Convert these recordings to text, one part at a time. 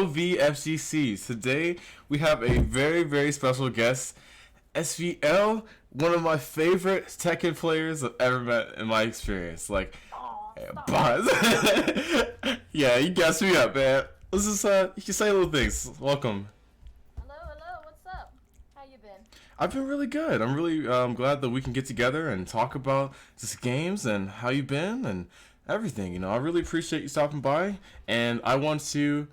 LVFGC. Today we have a very special guest, SVL, one of my favorite Tekken players I've ever met in my experience. Like, Buzz. Yeah, you gassed me up, man. Let's just you can say little things. Welcome. Hello, what's up? How you been? I've been really good. I'm really glad that we can get together and talk about just games and how you've been and everything. You know, I really appreciate you stopping by, and I want to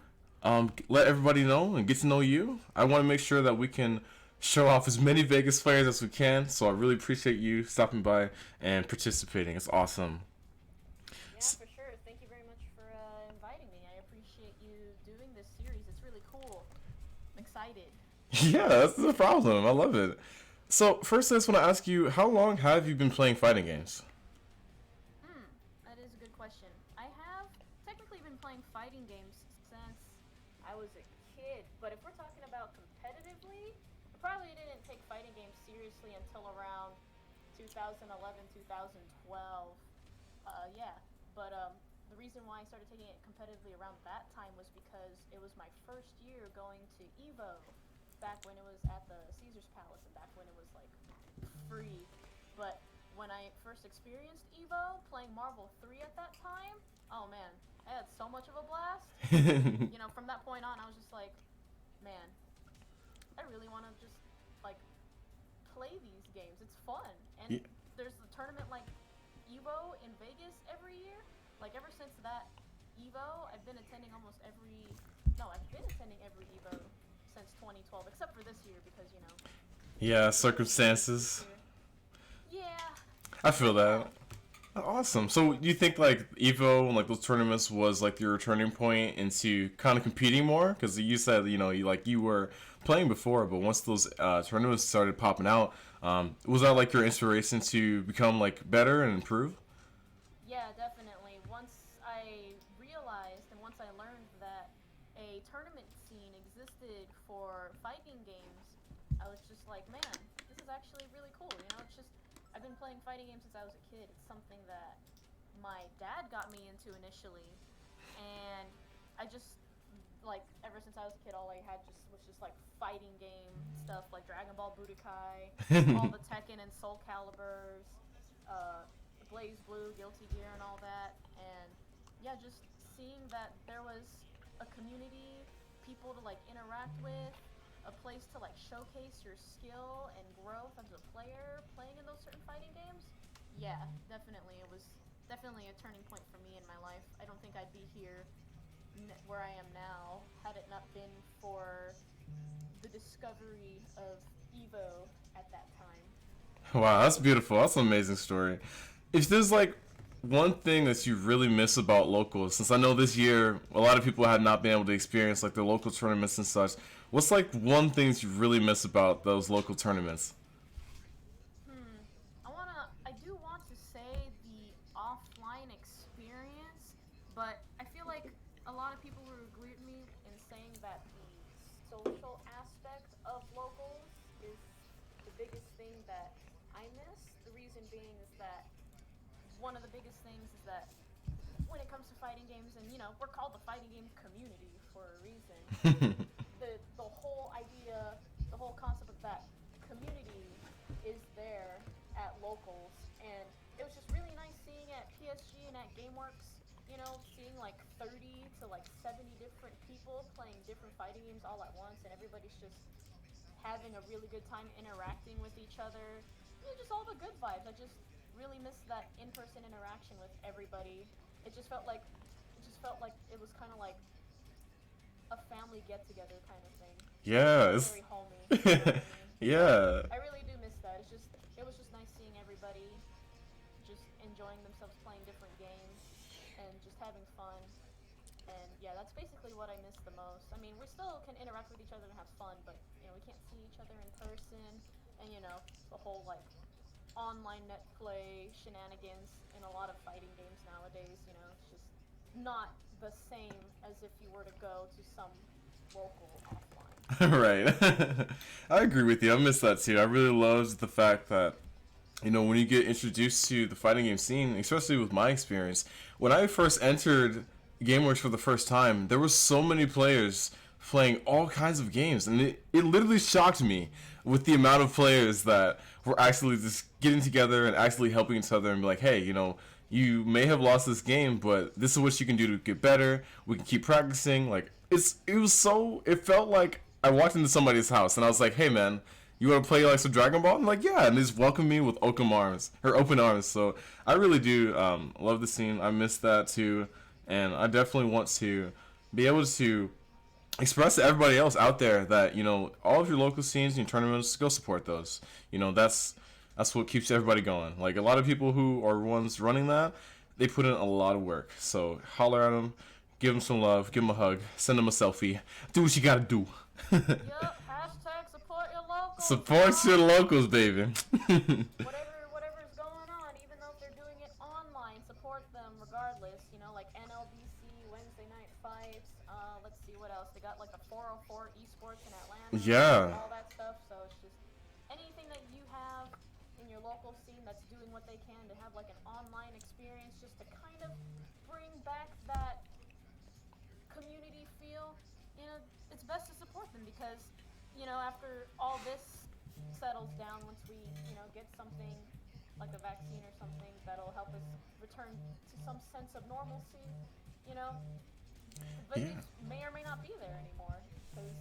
let everybody know and get to know you. I want to make sure that we can show off as many Vegas players as we can. So I really appreciate you stopping by and participating. It's awesome. Yeah, for sure. Thank you very much for inviting me. I appreciate you doing this series. It's really cool. I'm excited. Yeah, that's the problem. I love it. So first, I just want to ask you, how long have you been playing fighting games? That is a good question. I have technically been playing fighting games since I was a kid, but if we're talking about competitively, I probably didn't take fighting games seriously until around 2011, 2012. Yeah, but the reason why I started taking it competitively around that time was because it was my first year going to EVO, back when it was at the Caesar's Palace and back when it was like free. But when I first experienced EVO, playing Marvel 3 at that time, oh man, I had so much of a blast. You know, from that point on, I was just like, man, I really want to just like play these games. It's fun, and Yeah. there's a tournament like EVO in Vegas every year. Like ever since that EVO, I've been attending almost every. No, I've been attending every EVO since 2012, except for this year because you know. Yeah, circumstances. Yeah. I feel that. Awesome. So you think like Evo and like those tournaments was like your turning point into kind of competing more? Because you said you were playing before, but once those tournaments started popping out, was that like your inspiration to become like better and improve? Yeah, definitely. Once I realized and once I learned that a tournament scene existed for fighting games, I was just like, man, this is actually really cool. You know, it's just I've been playing fighting games since I was a kid. It's something that my dad got me into initially, and I just like ever since I was a kid, all I had just was just like fighting game stuff, like Dragon Ball Budokai, all the Tekken and Soul Calibers, uh, Blaze Blue, Guilty Gear, and all that. And yeah, just seeing that there was a community, people to like interact with, a place to like showcase your skill and growth as a player playing in those certain fighting games. Yeah, definitely. It was definitely a turning point for me in my life. I don't think I'd be here where I am now had it not been for the discovery of Evo at that time. Wow, that's beautiful. That's an amazing story. If there's like one thing that you really miss about locals, since I know this year a lot of people have not been able to experience like the local tournaments and such, what's like one thing that you really miss about those local tournaments? I do want to say the offline experience, but I feel like a lot of people will agree with me in saying that the social aspect of locals is the biggest thing that I miss. The reason being is that one of the biggest things is that when it comes to fighting games, and you know, we're called the fighting game community for a reason. The whole idea, the whole concept of that community is there at locals, and it was just really nice seeing at PSG and at GameWorks. You know, seeing like 30 to like 70 different people playing different fighting games all at once, and everybody's just having a really good time interacting with each other. You know, just all the good vibes. I just really missed that in-person interaction with everybody. It just felt like it was kind of like a family get-together kind of thing. Yeah, it's Very homey. You know what I mean? yeah. I really do miss that. It was just nice seeing everybody just enjoying themselves playing different games and just having fun. And yeah, that's basically what I miss the most. I mean, we still can interact with each other and have fun, but you know, we can't see each other in person. And you know, the whole like online net play shenanigans in a lot of fighting games nowadays. You know, it's just not the same as if you were to go to some local offline. Right. I agree with you. I miss that too. I really loved the fact that when you get introduced to the fighting game scene, especially with my experience, when I first entered GameWorks for the first time, there were so many players playing all kinds of games, and it literally shocked me with the amount of players that were actually just getting together and actually helping each other and be like, hey, you may have lost this game, but this is what you can do to get better. We can keep practicing. Like it felt like I walked into somebody's house and I was like, hey man, you want to play like some Dragon Ball? I'm like, yeah, and they just welcomed me with open arms. So I really do love the scene. I miss that too, and I definitely want to be able to express to everybody else out there that all of your local scenes and your tournaments, go support those. That's what keeps everybody going. Like a lot of people who are ones running that, they put in a lot of work. So holler at them, give them some love, give them a hug, send them a selfie, do what you gotta do. Yup. Hashtag support your locals. Support your locals, baby. Whatever's going on, even though if they're doing it online, support them regardless. Like NLBC Wednesday night fights. Let's see what else they got. Like the 404 esports in Atlanta. Yeah. All that stuff. So it's just anything that you have in your local scene that's doing what they can to have like an online experience, just to kind of bring back that community feel. It's best to support them because after all this settles down, once we get something like a vaccine or something that'll help us return to some sense of normalcy, but it may or may not be there anymore because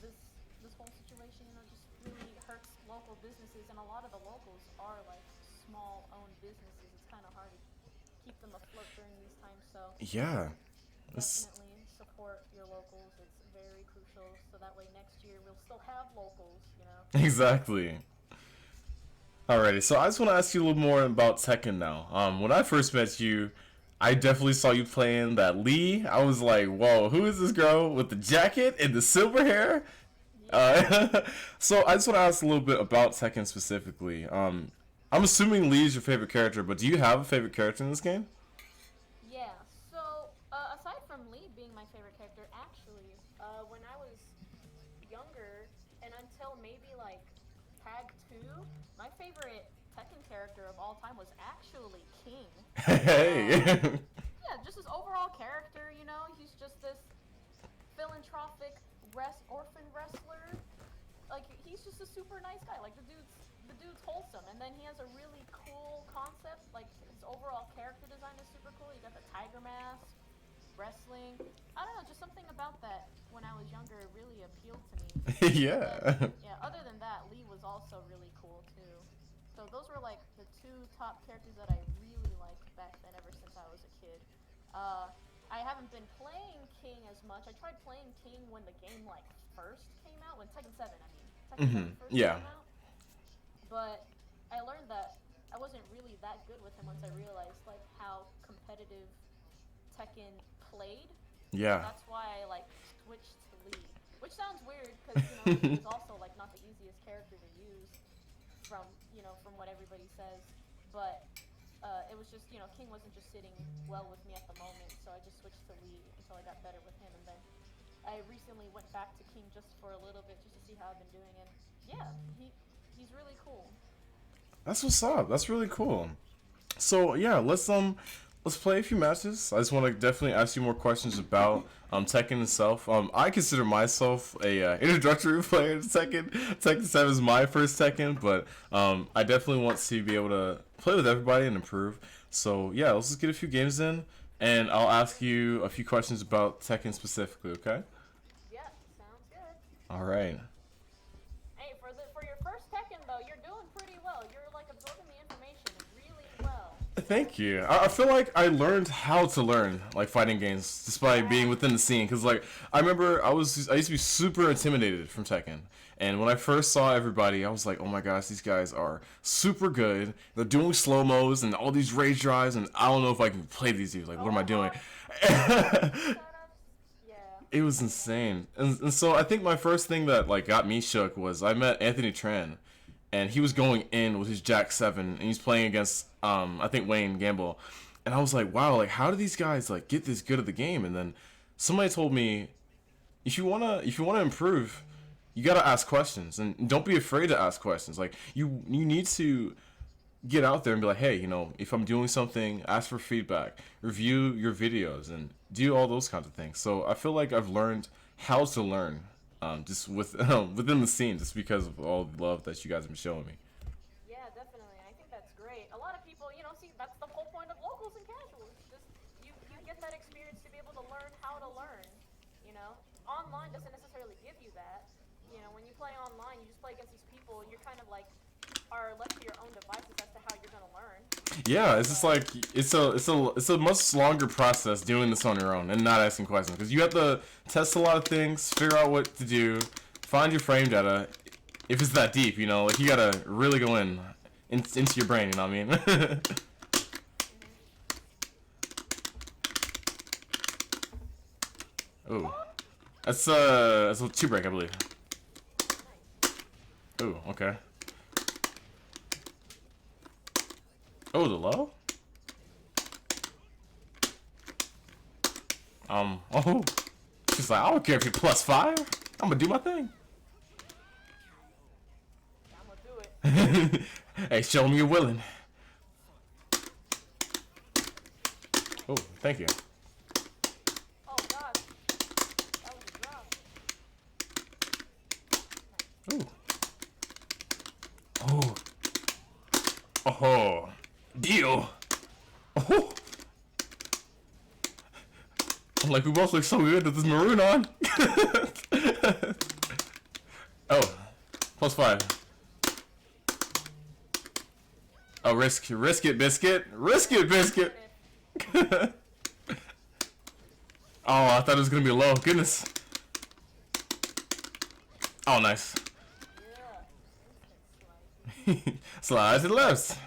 this whole situation just really hurts local businesses, and a lot of the locals are like small owned businesses. It's kind of hard to keep them afloat during these times, so Yeah. definitely support your locals. It's very crucial, so that way next year we'll still have locals. Exactly. Alrighty, so I just want to ask you a little more about Tekken now. When I first met you, I definitely saw you playing that Lee. I was like, whoa, who is this girl with the jacket and the silver hair? So I just want to ask a little bit about Tekken specifically. I'm assuming Lee is your favorite character, but do you have a favorite character in this game? Yeah, so aside from Lee being my favorite character, actually, when I was younger and until maybe like Tag 2, my favorite Tekken character of all time was actually King. Hey. Yeah, just his overall character, he's just this philanthropic orphan wrestler. Like, he's just a super nice guy. Like, the dude's wholesome, and then he has a really cool concept. Like, his overall character design is super cool. You got the tiger mask, wrestling. I don't know, just something about that when I was younger really appealed to me. Yeah. Yeah, other than that, Lee was also really cool too. So those were like the two top characters that I really liked back then, ever since I was a kid. I haven't been playing King as much. I tried playing King when the game like first came out, when Tekken 7, I mean. Tekken 7 first Yeah. came out. But I learned that I wasn't really that good with him once I realized like how competitive Tekken played. Yeah. That's why I like switched to Lee, which sounds weird because Lee is also like not the easiest character to use from what everybody says, but it was just King wasn't just sitting well with me at the moment, so I just switched to Lee until I got better with him, and then I recently went back to King just for a little bit just to see how I've been doing, and yeah, he's really cool. That's what's up. That's really cool. So yeah, let's play a few matches. I just want to definitely ask you more questions about Tekken itself. I consider myself a introductory player to Tekken. Tekken 7 is my first Tekken, but I definitely want to be able to play with everybody and improve. So yeah, let's just get a few games in, and I'll ask you a few questions about Tekken specifically. Okay? Yeah, sounds good. All right. Hey, for your first Tekken though, you're doing pretty well. You're like absorbing the information really well. Thank you. I feel like I learned how to learn like fighting games just by being within the scene. Cause like I remember I used to be super intimidated from Tekken, and when I first saw everybody, I was like, oh my gosh, these guys are super good. They're doing slow mos and all these rage drives, and I don't know if I can play these dudes. Like, what am I doing? Yeah. It was insane. And so I think my first thing that like got me shook was I met Anthony Tran, and he was going in with his Jack 7, and he's playing against I think Wayne Gamble, and I was like, wow, like how do these guys like get this good at the game? And then somebody told me, if you wanna improve, you gotta ask questions, and don't be afraid to ask questions. Like you need to get out there and be like, hey, if I'm doing something, ask for feedback, review your videos, and do all those kinds of things. So I feel like I've learned how to learn, just with within the scene, just because of all the love that you guys have been showing me. Yeah, definitely. I think that's great. A lot of people, see, that's the whole point of locals and casuals. Just you get that experience to be able to learn how to learn. You know, online doesn't necessarily give you that. When you play online, you just play against these people, and you're kind of like are left to your own devices as to how you're gonna learn. Yeah, it's just But like it's a much longer process doing this on your own and not asking questions because you have to test a lot of things, figure out what to do, find your frame data. If it's that deep, like you gotta really go into your brain. You know what I mean? Ooh, that's a two break, I believe. nice. Ooh, okay. Oh, the low. Oh, she's like, I don't care if you're +5. I'm gonna do my thing. Yeah, I'm gonna do it. Hey, show me you're willing. Oh, thank you. Oh God, that was a drop. Ooh. Oh. Oh. Deal. Oh. I'm like, we both look so good with this maroon on. Oh. +5. Oh, risk it, biscuit. Risk it, biscuit. Oh, I thought it was gonna be low. Goodness. Oh, nice. Yeah, instant slice. Slide to the left.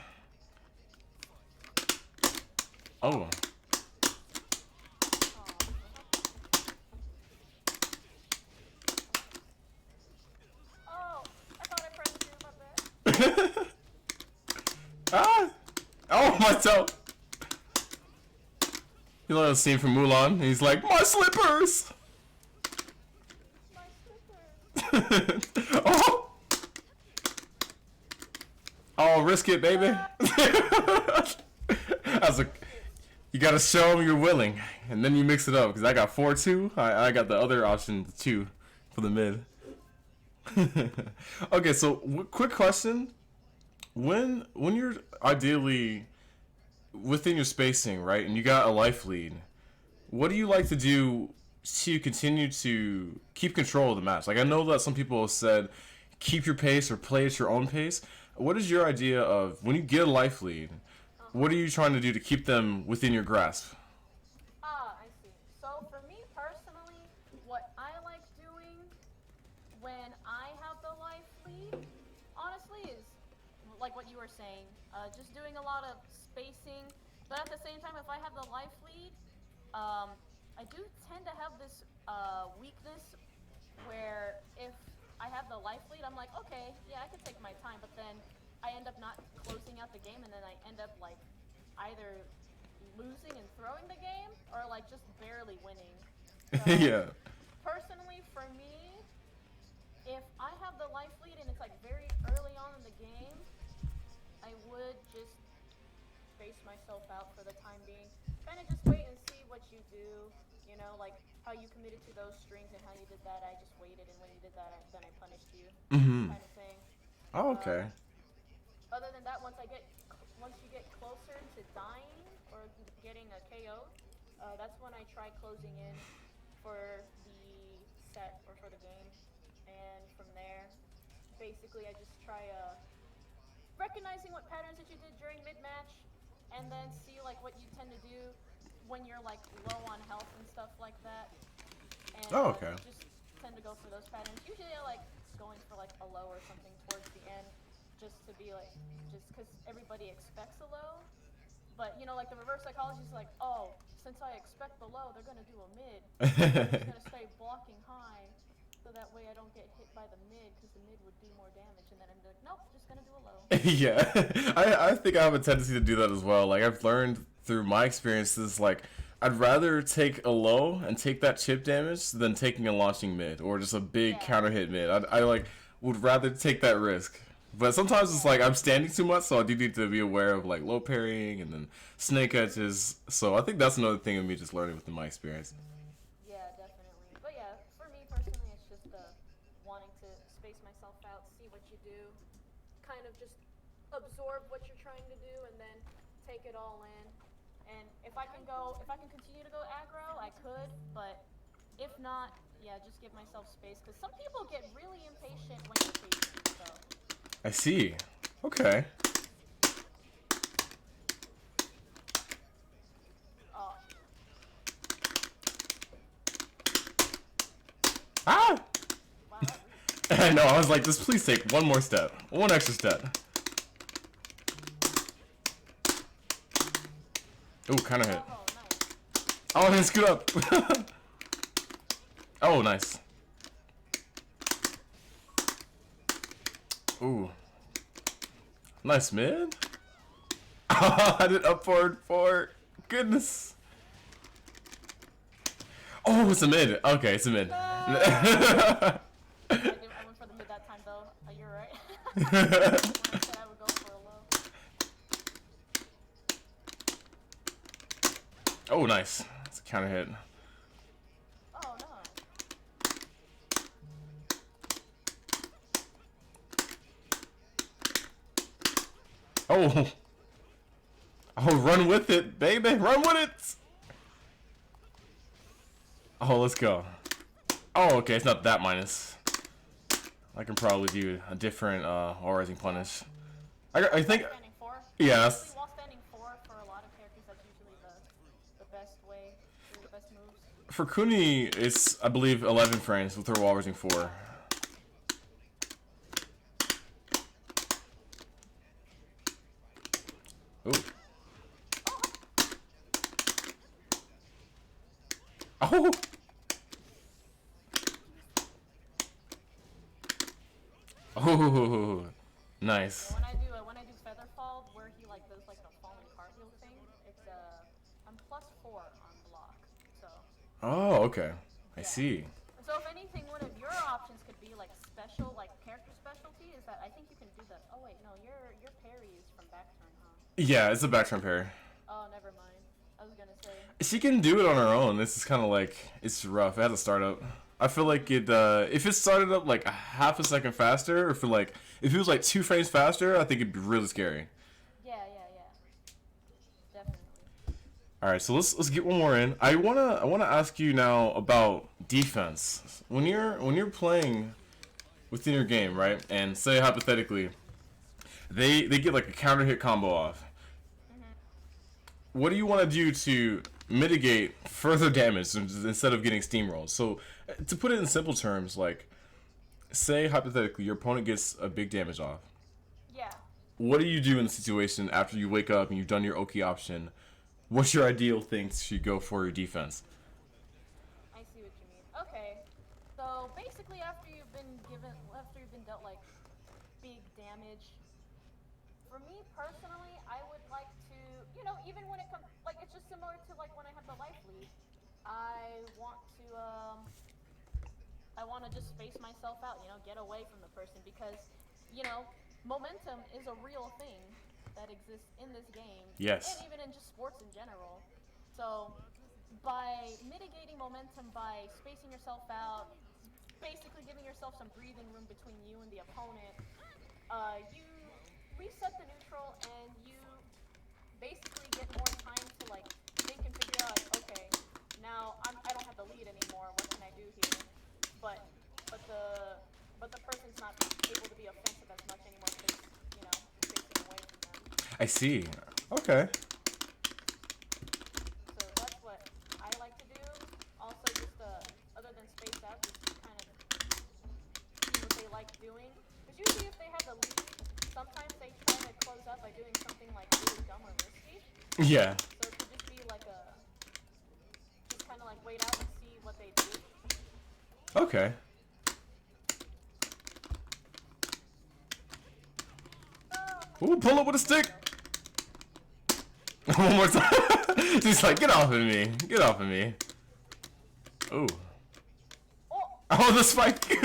Oh. Oh, oh, I thought I pressed you. My bad. Ah! Oh, my toe! You know that scene from Mulan? And he's like, my slippers! My slippers. Oh! Oh, risk it, baby. I was like, you gotta show them you're willing, and then you mix it up. Because I got 4-2. I got the other option, 2, for the mid. Okay, so quick question: when you're ideally within your spacing, right, and you got a life lead, what do you like to do to continue to keep control of the match? Like, I know that some people have said keep your pace or play at your own pace. What is your idea of when you get a life lead? What are you trying to do to keep them within your grasp? Ah, I see. So for me personally, what I like doing when I have the life lead, honestly, is like what you were saying, just doing a lot of spacing. But at the same time, if I have the life lead, I do tend to have this weakness where if I have the life lead, I'm like, okay, yeah, I can take my time, but then I end up not closing out the game, and then I end up like either losing and throwing the game or like just barely winning. So Yeah. personally, for me, if I have the life lead and it's like very early on in the game, I would just space myself out for the time being. Kind of just wait and see what you do. Like how you committed to those strings and how you did that. I just waited, and when you did that, then I punished you, Mm-hmm. kind of thing. Oh, okay. Um, Other than that, once you get closer to dying or getting a KO, that's when I try closing in for the set or for the game, and from there, basically I just try recognizing what patterns that you did during mid match, and then see like what you tend to do when you're like low on health and stuff like that, and Oh, okay. just tend to go for those patterns. Usually I like going for like a low or something towards the end, just to be like, just because everybody expects a low. But like the reverse psychology is like, oh, since I expect the low, they're gonna do a mid. I'm just gonna stay blocking high, so that way I don't get hit by the mid, because the mid would do more damage. And then I'm like, nope, just gonna do a low. Yeah, I think I have a tendency to do that as well. Like, I've learned through my experiences, like, I'd rather take a low and take that chip damage than taking a launching mid or just a big Yeah, counter hit mid. I like would rather take that risk. But sometimes it's yeah, like I'm standing too much, so I do need to be aware of like low parrying and then snake edges. So I think that's another thing of me just learning within my experience. yeah, definitely. But yeah, for me just wanting to space myself out, see what you do, kind of just absorb what you're trying to do, and then take it all in. And if I can continue to go aggro, I could, but if not, yeah, just give myself space. Because some people get really impatient when you're patient, so. I see. Okay. Oh. Ah! Wow, that I know, I was like, just please take one more step. One extra step. Ooh, kind of hit. oh, nice. Oh, I didn't scoot up. Oh, nice. Ooh. Nice mid. I did up forward four. Goodness. Oh, it's a mid. Okay, it's a mid. I went for the mid that time, though. You're right. When I said I would go for a low. Oh, nice. It's a counter hit. Oh, no. Oh. Oh, run with it, baby. Run with it. Oh, let's go. Oh, okay. It's not that minus. I can probably do a different all rising punish. I think. Standing four? Yeah. Usually while standing four, for a lot of characters, that's usually the best way, the best moves. For Kuni, it's, I believe, 11 frames with her wall rising 4. Ooh. Oh! Oh, nice. Yeah, when I do feather fall, where he like does like the falling cartwheel thing, it's I'm +4 on block. So. Oh, okay. I Yeah. see. So if anything, one of your options could be like special, like character specialty. Is that I think you can do that. Oh wait, no, your parry is from back turn, huh? Yeah, it's a back turn parry. Oh, never mind. I was gonna say. She can do it on her own. This is kind of like, it's rough. It has a startup. I feel like it, if it started up like a half a second faster, or if it was like 2 frames faster, I think it'd be really scary. Yeah. Definitely. All right, so let's get one more in. I wanna ask you now about defense. When you're playing within your game, right? And say hypothetically, they get like a counter hit combo off. What do you want to do to mitigate further damage instead of getting steamrolled? So, to put it in simple terms, like, say hypothetically your opponent gets a big damage off. Yeah. What do you do in the situation after you wake up and you've done your Oki option? What's your ideal thing to go for your defense? I see what you mean. Okay. So basically, after you've been dealt like big damage, for me personally, I would like to, even when it comes, like it's just similar to like when I had the life lead. I want to just space myself out, get away from the person because, momentum is a real thing that exists in this game. Yes. And even in just sports in general. So by mitigating momentum, by spacing yourself out, basically giving yourself some breathing room between you and the opponent, you reset the neutral and you basically get more time to like think and figure out, okay, now I don't have the lead anymore. What can I do here? But the person's not able to be offensive as much anymore because you're facing away from them. I see. Okay. So that's what I like to do. Also, just other than space out, just kind of see what they like doing. Because usually, if they have the lead, sometimes they try to close up by doing something like really dumb or risky. Yeah. So it could just be like just kind of like wait out and see what they do. Okay. Ooh, pull up with a stick. One more time. She's like, get off of me. Get off of me. Ooh. Oh, the spike.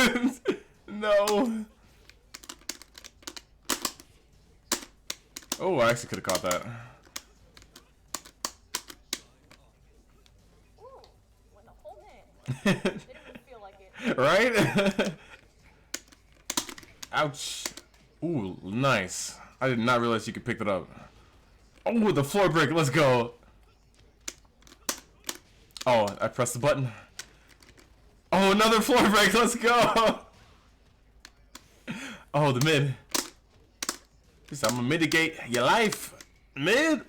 No. Oh, I actually could have caught that. Ooh, when the whole man. Didn't even feel like it. Right? Ouch. Ooh, nice. I did not realize you could pick that up. Oh, the floor break. Let's go. Oh, I pressed the button. Oh, another floor break. Let's go. Oh, the mid. I'm gonna mitigate your life. Mid.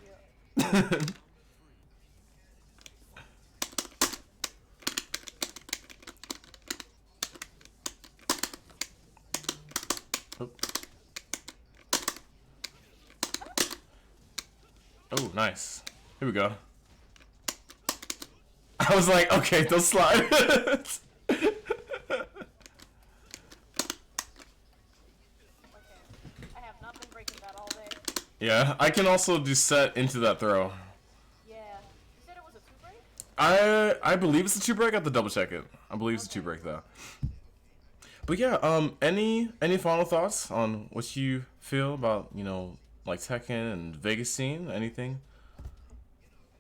Oh, nice. Here we go. I was like, okay, don't slide. I have not been breaking that all day. Yeah, I can also do set into that throw. Yeah. You said it was a 2-break? I believe it's a 2-break. I have to double check it. I believe it's a 2-break though. But yeah, any final thoughts on what you feel about, you know, like Tekken and Vegas scene? Anything?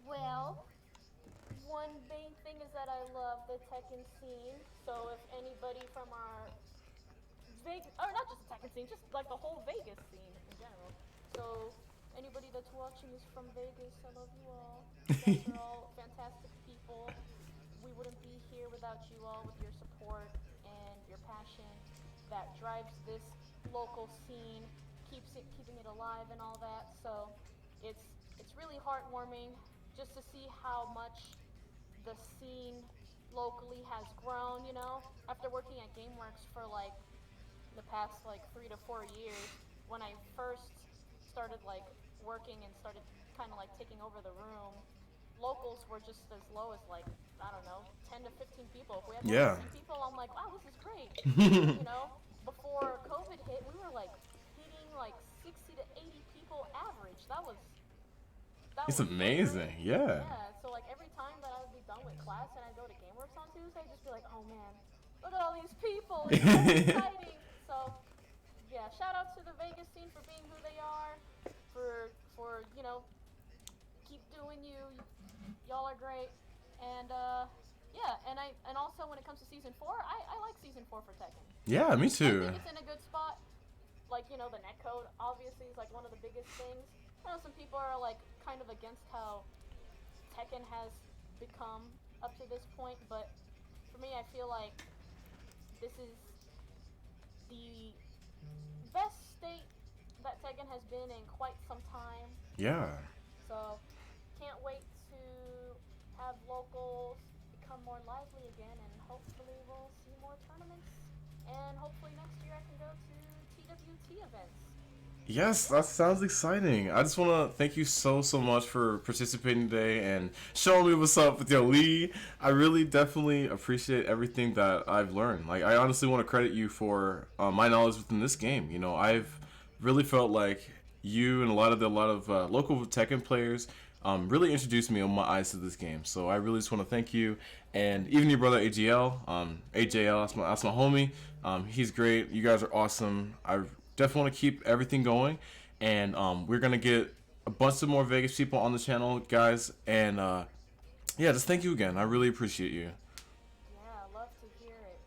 Well, one main thing is that I love the Tekken scene. So if anybody from our Vegas, or not just the Tekken scene, just like the whole Vegas scene in general. So anybody that's watching is from Vegas. I love you all. You guys are all fantastic people. We wouldn't be here without you all with your support and your passion that drives this local scene, keeping it alive and all that. So it's really heartwarming just to see how much the scene locally has grown, you know? After working at GameWorks for like the past like 3 to 4 years, when I first started like working and started kind of like taking over the room, locals were just as low as like, I don't know, 10 to 15 people. If we had more Yeah. than 10 people, I'm like, wow, this is great. You know, before COVID hit, we were like hitting like 60 to 80 people average. That It's was so great. amazing. Yeah. Yeah, so like every time that I would be done with class and I'd go to GameWorks on Tuesday, I'd just be like, oh man, look at all these people. It's so exciting. So yeah, shout out to the Vegas scene for being who they are, for you know, keep doing you. Y'all are great. And yeah, and also when it comes to season 4, I like season 4 for Tekken. Yeah, me I too. think it's in a good spot. Like, you know, the netcode obviously is like one of the biggest things. I know some people are like kind of against how Tekken has become up to this point, but for me I feel like this is the best state that Tekken has been in quite some time. Yeah. So can't wait to have locals become more lively again, and hopefully we'll see more tournaments. And hopefully next year I can go to TWT events. Yes, that sounds exciting. I just want to thank you so much for participating today and showing me what's up with your Lee. I really definitely appreciate everything that I've learned. Like, I honestly want to credit you for my knowledge within this game. You know, I've really felt like you and a lot of local Tekken players really introduced me on my eyes to this game. So I really just want to thank you, and even your brother AGL, AJL. That's my homie. He's great. You guys are awesome. I definitely want to keep everything going, and we're gonna get a bunch of more Vegas people on the channel, guys. And yeah, just thank you again. I really appreciate you. Yeah, I love to hear it.